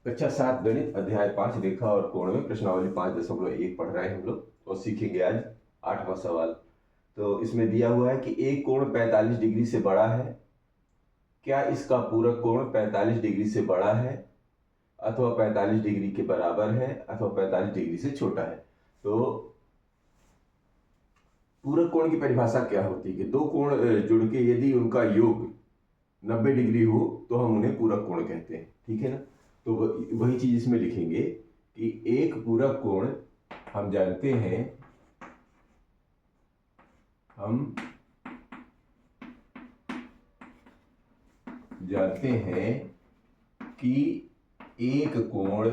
कक्षा 7 गणित अध्याय 5 रेखा और कोण में प्रश्नावली 5.1 पढ़ रहे हैं हम लोग और सीखेंगे आज 8वां सवाल। तो इसमें दिया हुआ है कि एक कोण 45 डिग्री से बड़ा है, क्या इसका पूरक कोण 45 डिग्री से बड़ा है अथवा 45 डिग्री के बराबर है अथवा 45 डिग्री से छोटा है। तो पूरक कोण की परिभाषा क्या होती है कि दो कोण जुड़ के यदि उनका योग 90 डिग्री हो तो हम उन्हें पूरक कोण कहते हैं, ठीक है ना। तो वही चीज इसमें लिखेंगे कि एक पूरक कोण हम जानते हैं कि एक कोण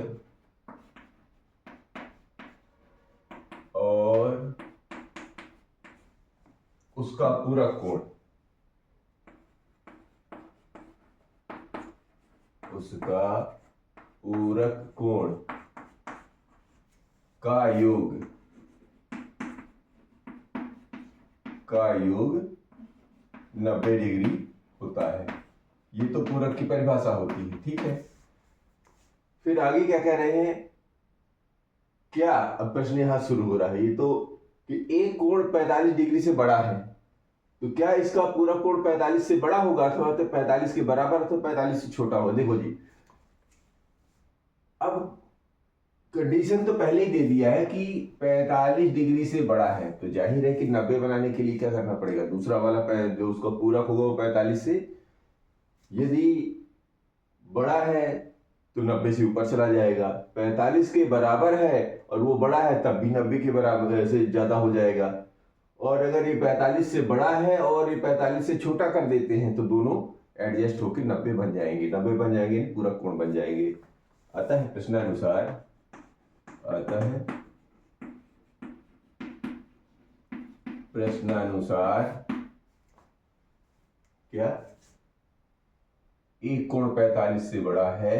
और उसका पूरक कोण का योग 90 डिग्री होता है। ये तो पूरक की परिभाषा होती है, ठीक है। फिर आगे क्या कह रहे हैं, क्या अब प्रश्न यहां शुरू हो रहा है, ये तो कि एक कोण 45 डिग्री से बड़ा है, तो क्या इसका पूरक कोण 45 से बड़ा होगा अथवा तो 45 के बराबर अथवा 45 से छोटा होगा। देखो जी, अब कंडीशन तो पहले ही दे दिया है कि 45 डिग्री से बड़ा है, तो जाहिर है कि 90 बनाने के लिए क्या करना पड़ेगा, दूसरा वाला जो उसका पूरक होगा वो 45 से यदि बड़ा है तो 90 से ऊपर चला जाएगा, 45 के बराबर है और वो बड़ा है तब भी 90 के बराबर से ज्यादा हो जाएगा। और अगर ये 45 से बड़ा है और ये 45 से छोटा कर देते हैं तो दोनों एडजस्ट होकर 90 बन जाएंगे, 90 बन जाएंगे, पूरक कोण बन जाएंगे। अतः प्रश्नानुसार क्या एक कोण 45 से बड़ा है,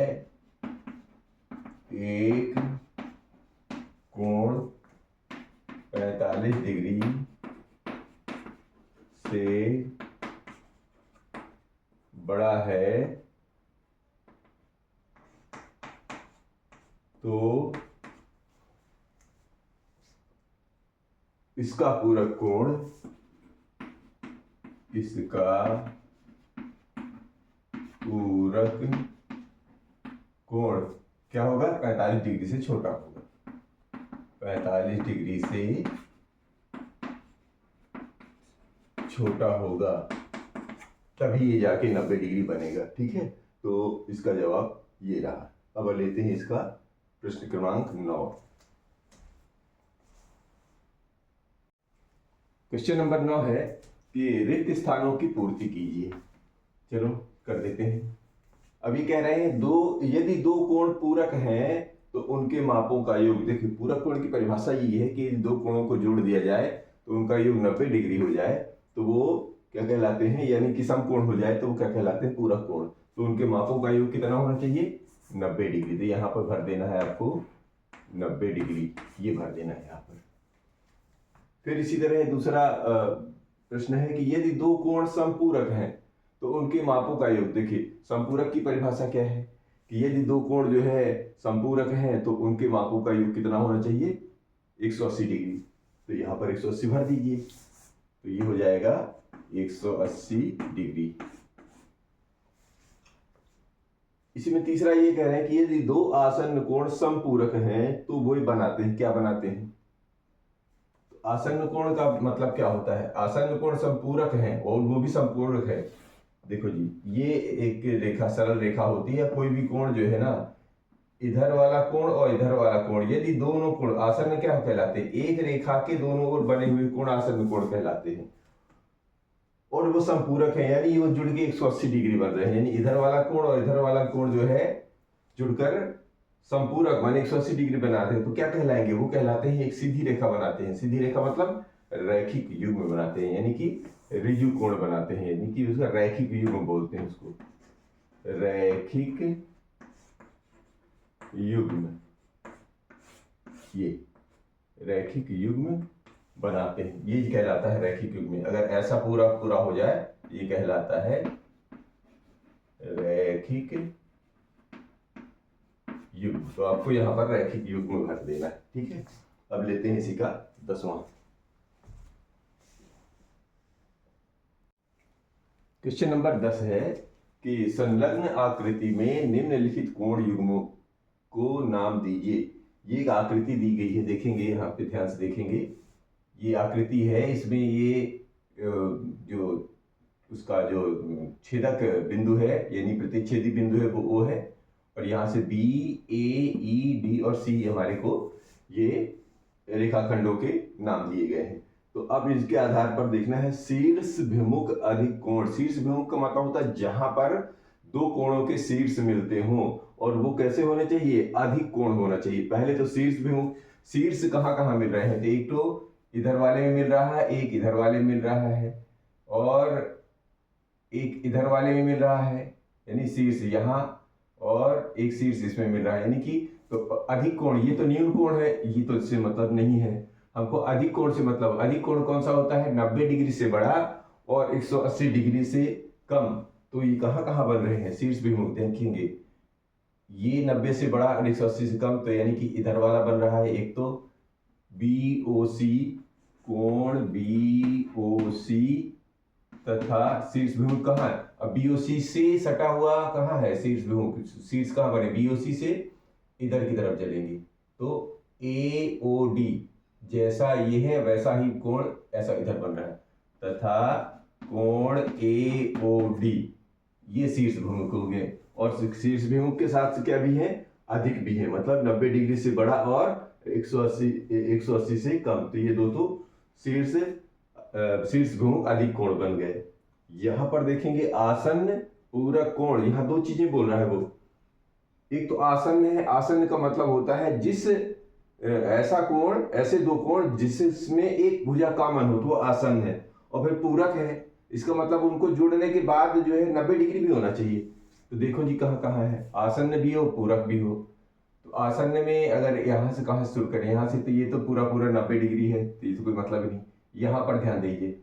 एक कोण 45 डिग्री से बड़ा है तो इसका पूरक कोण क्या होगा, 45 डिग्री से छोटा होगा, 45 डिग्री से छोटा होगा, तभी ये जाके 90 डिग्री बनेगा, ठीक है। तो इसका जवाब ये रहा। अब लेते हैं इसका प्रश्न क्रमांक 9। क्वेश्चन नंबर 9 है कि रिक्त स्थानों की पूर्ति कीजिए। चलो कर देते हैं। अभी कह रहे हैं यदि दो कोण पूरक हैं तो उनके मापों का योग, देखिए पूरक कोण की परिभाषा ये है कि दो कोणों को जोड़ दिया जाए तो उनका योग 90 डिग्री हो जाए तो वो क्या कहलाते हैं, यानी कि समकोण हो जाए तो वो क्या कहलाते हैं, पूरक कोण। तो उनके मापों का योग कितना होना चाहिए, 90 डिग्री। तो यहाँ पर भर देना है आपको 90 डिग्री, ये भर देना है यहाँ पर। फिर इसी तरह दूसरा प्रश्न है कि यदि दो कोण समपूरक हैं तो उनके मापों का योग, देखिए समपूरक की परिभाषा क्या है कि यदि दो कोण जो है समपूरक हैं तो उनके मापों का योग कितना होना चाहिए, 180 डिग्री। तो यहाँ पर 180 भर दीजिए तो ये हो जाएगा 180 डिग्री। इसी में तीसरा ये कह रहे हैं कि यदि दो आसन्न कोण समपूरक हैं तो वो बनाते हैं, क्या बनाते हैं। आसन्न कोण का मतलब क्या होता है, आसन्न कोण संपूरक है और वो भी संपूरक है। देखो जी, ये एक रेखा सरल रेखा होती है, कोई भी कोण जो है ना, इधर वाला कोण और इधर वाला कोण, यदि दोनों कोण आसन्न क्या कहलाते हैं, एक रेखा के दोनों ओर बने हुए कोण आसन्न कोण कहलाते हैं और वो संपूरक है, यानी वो जुड़ के 180 डिग्री बन रहे हैं, यानी इधर वाला कोण और इधर वाला कोण जो है जुड़कर संपूरक माने 180 डिग्री बनाते हैं। तो क्या कहलाएंगे, वो कहलाते हैं एक सीधी रेखा बनाते हैं। सीधी रेखा मतलब रैखिक युग्म बनाते हैं, यानी कि ऋजु कोण बनाते हैं, यानी कि उसका रैखिक युग्म बोलते हैं उसको, रैखिक युग्म। ये रैखिक युग्म बनाते हैं, ये कहलाता है रैखिक युग्म। अगर ऐसा पूरा पूरा हो जाए ये कहलाता है रैखिक युग्म, तो आपको यहाँ पर रैखिक युग्म भर देना है। ठीक है, अब लेते हैं इसी का 10वां क्वेश्चन। नंबर 10 है कि संलग्न आकृति में निम्नलिखित कोण युग्मों को नाम दीजिए। ये एक आकृति दी गई है, देखेंगे यहाँ पे, ध्यान से देखेंगे। ये आकृति है, इसमें ये जो उसका जो छेदक बिंदु है यानी प्रतिच्छेदी बिंदु है वो O है, और यहाँ से B, A, E, D और C हमारे को ये रेखाखंडों के नाम दिए गए हैं। तो अब इसके आधार पर देखना है शीर्ष भिमुख अधिक कोण। शीर्ष भिमुख का मतलब होता है जहां पर दो कोणों के शीर्ष मिलते हों, और वो कैसे होने चाहिए, अधिक कोण होना चाहिए। पहले तो शीर्ष भिमुख, शीर्ष कहाँ कहाँ मिल रहे हैं, तो एक तो इधर वाले में मिल रहा है, एक इधर वाले में मिल रहा है, और एक इधर वाले में मिल रहा है, यानी शीर्ष यहाँ, और एक शीर्ष इसमें मिल रहा है, यानी कि तो अधिक कोण, ये तो न्यून कोण है, ये तो इससे मतलब नहीं है। हमको अधिक कोण से मतलब, अधिक कोण कौन सा होता है, 90 डिग्री से बड़ा और 180 डिग्री से कम। तो ये कहाँ कहाँ बन रहे हैं, शीर्ष भिमुख देखेंगे, ये 90 से बड़ा और 180 से कम, तो यानी कि इधर वाला बन रहा है एक तो BOC, कोण BOC तथा शीर्ष भिमुख कहाँ है, अब BOC से सटा हुआ कहाँ है शीर्ष भिमुख, शीर्ष कहाँ बने, BOC से इधर की तरफ चलेंगे, तो AOD जैसा ये है वैसा ही कोण ऐसा इधर बन रहा है, तथा कोण AOD ये शीर्ष भिमुख हो गए। और शीर्ष भिमुख के साथ क्या भी है, अधिक भी है, मतलब 90 डिग्री से बड़ा और 180 से कम, तो ये दो तो शीर्ष भिमुख अधिक कोण बन गए। यहां पर देखेंगे आसन्न पूरक कोण, यहां दो चीजें बोल रहा है वो, एक तो आसन्न है, आसन्न का मतलब होता है जिस ऐसा कोण, ऐसे दो कोण जिसमें एक भुजा कॉमन हो तो वो आसन्न है, और फिर पूरक है, इसका मतलब उनको जोड़ने के बाद जो है 90 डिग्री भी होना चाहिए। तो देखो जी कहाँ कहाँ है, आसन्न भी हो पूरक भी हो। तो आसन्न में अगर यहाँ से कहाँ शुरू करें, यहाँ से, तो ये तो पूरा पूरा 90 डिग्री है, तो ये तो कोई मतलब नहीं। यहाँ पर ध्यान दीजिए,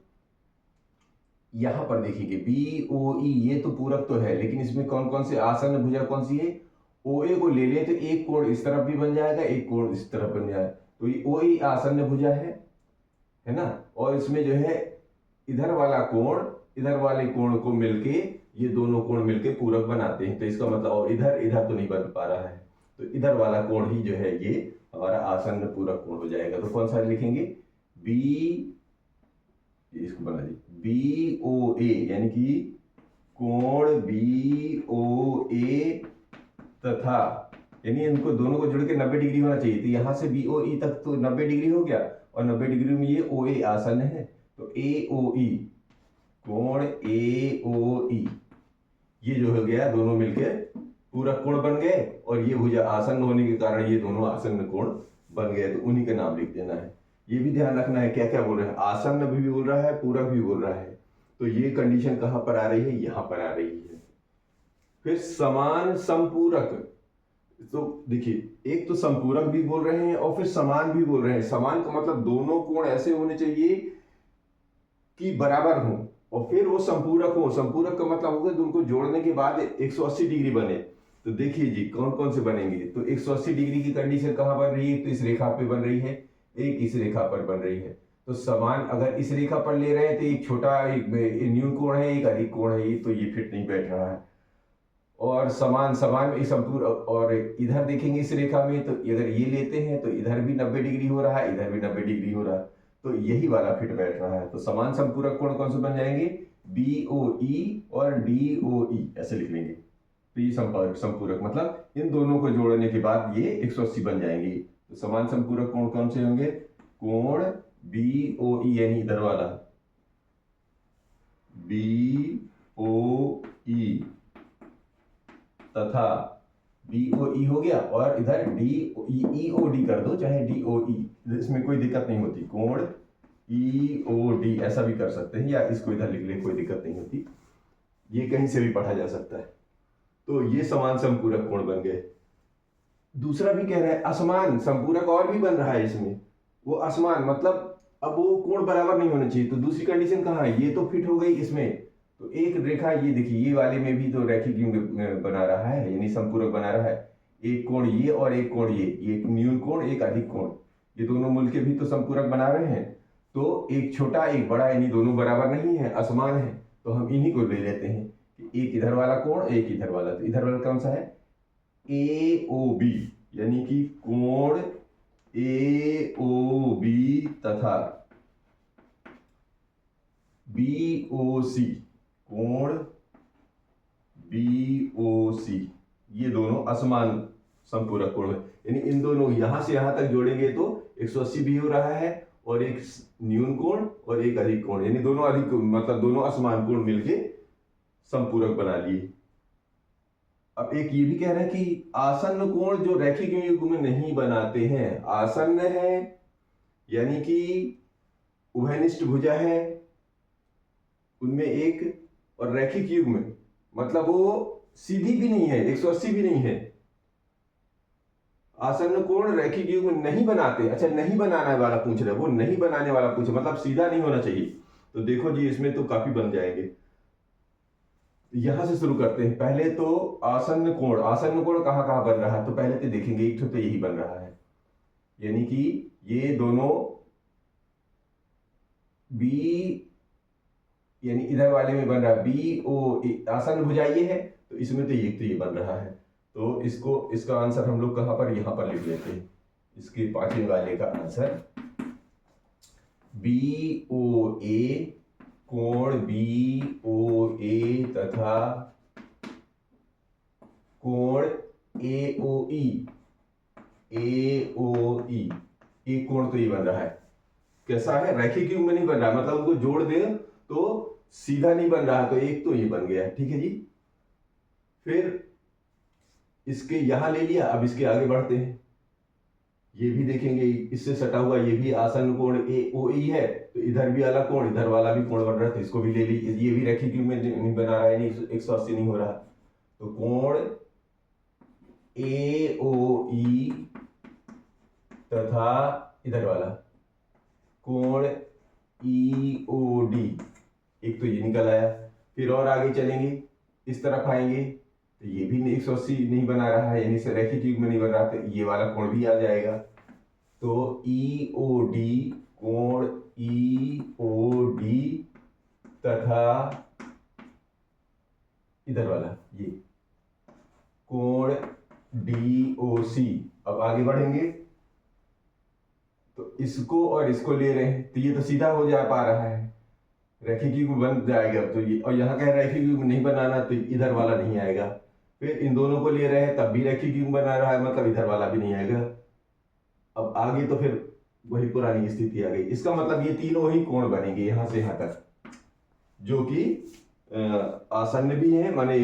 यहाँ पर देखिए BOE ये तो पूरक तो है, लेकिन इसमें कौन कौन से आसन्न भुजा कौन सी है, OA को ले ले तो एक कोण इस तरफ भी बन जाएगा, एक कोण इस तरफ बन जाएगा, तो ये OE आसन्न भुजा है ना। और इसमें जो है इधर वाला कोण इधर वाले कोण को मिलके, ये दोनों कोण मिलके पूरक बनाते हैं, तो इसका मतलब, और इधर इधर तो नहीं बन पा रहा है, तो इधर वाला कोण ही जो है ये हमारा आसन्न पूरक कोण हो जाएगा। तो कौन सा लिखेंगे, इसको बना दी BOA, यानी कि कोण BOA तथा, यानी इनको दोनों को जोड़ के 90 डिग्री होना चाहिए, तो यहाँ से BOE तक तो 90 डिग्री हो गया, और 90 डिग्री में ये OA आसन्न है, तो AOE, कोण AOE ये जो हो गया, दोनों मिलके पूरा कोण बन गए, और ये भुजा आसन्न होने के कारण ये दोनों आसन्न कोण बन गए, तो उन्हीं का नाम लिख देना है। ये भी ध्यान रखना है क्या क्या बोल रहे हैं, आसन्न भी बोल रहा है, पूरक भी बोल रहा है, तो ये कंडीशन कहाँ पर आ रही है, यहाँ पर आ रही है। फिर समान संपूरक, तो देखिए एक तो संपूरक भी बोल रहे हैं और फिर समान भी बोल रहे हैं। समान का मतलब दोनों कोण ऐसे होने चाहिए कि बराबर हो, और फिर वो संपूरक हो। संपूरक का मतलब होगा तो उनको जोड़ने के बाद 180 डिग्री बने। तो देखिए जी कौन कौन से बनेंगे, तो 180 डिग्री की कंडीशन कहाँ बन रही है, तो इस रेखा पे बन रही है, एक इस रेखा पर बन रही है। तो समान अगर इस रेखा पर ले रहे हैं तो एक छोटा एक न्यून कोण है, एक अधिक कोण है, ये तो ये फिट नहीं बैठ रहा है। और समान में संपूर्ण, और इधर देखेंगे इस रेखा में, तो अगर ये लेते हैं तो इधर भी 90 डिग्री हो रहा है, इधर भी 90 डिग्री हो रहा है, तो यही वाला फिट बैठ रहा है। तो समान संपूरक कोण कौन से बन जाएंगे, BOE और DOE ऐसे लिख लेंगे। तो ये संपूरक मतलब इन दोनों को जोड़ने के बाद ये 180 बन जाएंगे। तो समान संपूरक कोण कौन से होंगे, कोण BOE यानी इधर वाला BOE तथा BOE हो गया, और इधर EOD कर दो, चाहे DOE, इसमें कोई दिक्कत नहीं होती। कोण EOD ऐसा भी कर सकते हैं, या इसको इधर लिख ले, कोई दिक्कत नहीं होती, ये कहीं से भी पढ़ा जा सकता है। तो ये समान संपूरक कोण बन गए। दूसरा भी कह रहा है असमान संपूरक, और भी बन रहा है इसमें, वो असमान मतलब अब वो कोण बराबर नहीं होना चाहिए। तो दूसरी कंडीशन कहाँ है, ये तो फिट हो गई इसमें, तो एक रेखा ये देखिए, ये वाले में भी तो रैखिक युग्म बना रहा है, यानी संपूरक बना रहा है, एक कोण ये और एक कोण ये, एक न्यून कोण एक अधिक कोण, ये दोनों मिलके भी तो संपूरक बना रहे हैं। तो एक छोटा एक बड़ा, यानी दोनों बराबर नहीं है, असमान है, तो हम इन्हीं को ले लेते हैं कि एक इधर वाला कोण एक इधर वाला। तो इधर वाला कौन सा है, AOB, यानी कि कोण AOB तथा BOC, कोण BOC, ये दोनों असमान संपूरक कोण है। यानी इन दोनों यहां से यहां तक जोड़ेंगे तो 180 भी हो रहा है, और एक न्यून कोण और एक अधिक कोण, यानी दोनों अधिक मतलब दोनों असमान कोण मिलके संपूरक बना लिए। अब एक ये भी कह रहे हैं कि आसन्न कोण जो रैखिक युग्म में नहीं बनाते हैं, आसन्न है यानी कि उभयनिष्ठ भुजा है उनमें एक, और रैखिक युग्म मतलब वो सीधी भी नहीं है, 180 भी नहीं है। आसन्न कोण रैखिक युग्म नहीं बनाते, अच्छा नहीं बनाने वाला पूछ रहे, वो नहीं बनाने वाला पूछे मतलब सीधा नहीं होना चाहिए। तो देखो जी इसमें तो काफी बन जाएंगे। यहां से शुरू करते हैं। पहले तो आसन्न कोण कहां कहां बन रहा है, तो पहले तो देखेंगे एक तो यही बन रहा है, यानी कि ये दोनों बी, यानी इधर वाले में बन रहा है BO, आसन्न भुजा ये है, तो इसमें तो ये बन रहा है। तो इसका आंसर हम लोग कहां पर, यहां पर लिख लेते हैं। इसके पांचवें वाले का आंसर BOA, कोण BOA तथा कोण AOE, एक कोण तो ये बन रहा है। कैसा है, रैखिक युग्म में नहीं बन रहा, मतलब उनको जोड़ दे तो सीधा नहीं बन रहा, तो एक तो ये बन गया। ठीक है जी, फिर इसके यहां ले लिया, अब इसके आगे बढ़ते हैं। ये भी देखेंगे, इससे सटा हुआ ये भी आसन्न कोण AOE है, तो इधर भी वाला कोण इधर वाला भी कोण बन रहा है, तो इसको भी ले ली। ये भी रैखिक युग्म में नहीं बना रहा है, नहीं 180 नहीं हो रहा, तो कोण AOE तथा इधर वाला कोण EOD, एक तो ये निकल आया। फिर और आगे चलेंगे, इस तरफ आएंगे तो ये भी 180 नहीं बना रहा है, यानी से रैखिक युग्म में नहीं बन रहा, तो ये वाला कोण भी आ जाएगा। तो EOD, कोण EOD तथा इधर वाला ये कोण DOC। अब आगे बढ़ेंगे तो इसको और इसको ले रहे हैं, तो ये तो सीधा हो जा पा रहा है, रैखिक युग्म बन जाएगा। तो ये, और यहाँ कह रैखिक युग्म नहीं बनाना, तो इधर वाला नहीं आएगा। फिर इन दोनों को ले रहे हैं, तब भी रैखिक युग्म बना रहा है, मतलब इधर वाला भी नहीं आएगा। अब आगे तो फिर वही पुरानी स्थिति आ गई। इसका मतलब ये तीनों ही कोण बनेंगे यहां से यहां तक, जो कि आसन्न भी है, माने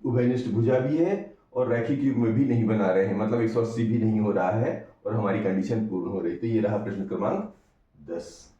उभयनिष्ठ भुजा भी है, और रैखिक युग्म भी नहीं बना रहे हैं, मतलब 180 भी नहीं हो रहा है, और हमारी कंडीशन पूर्ण हो रही। तो ये रहा प्रश्न क्रमांक 10।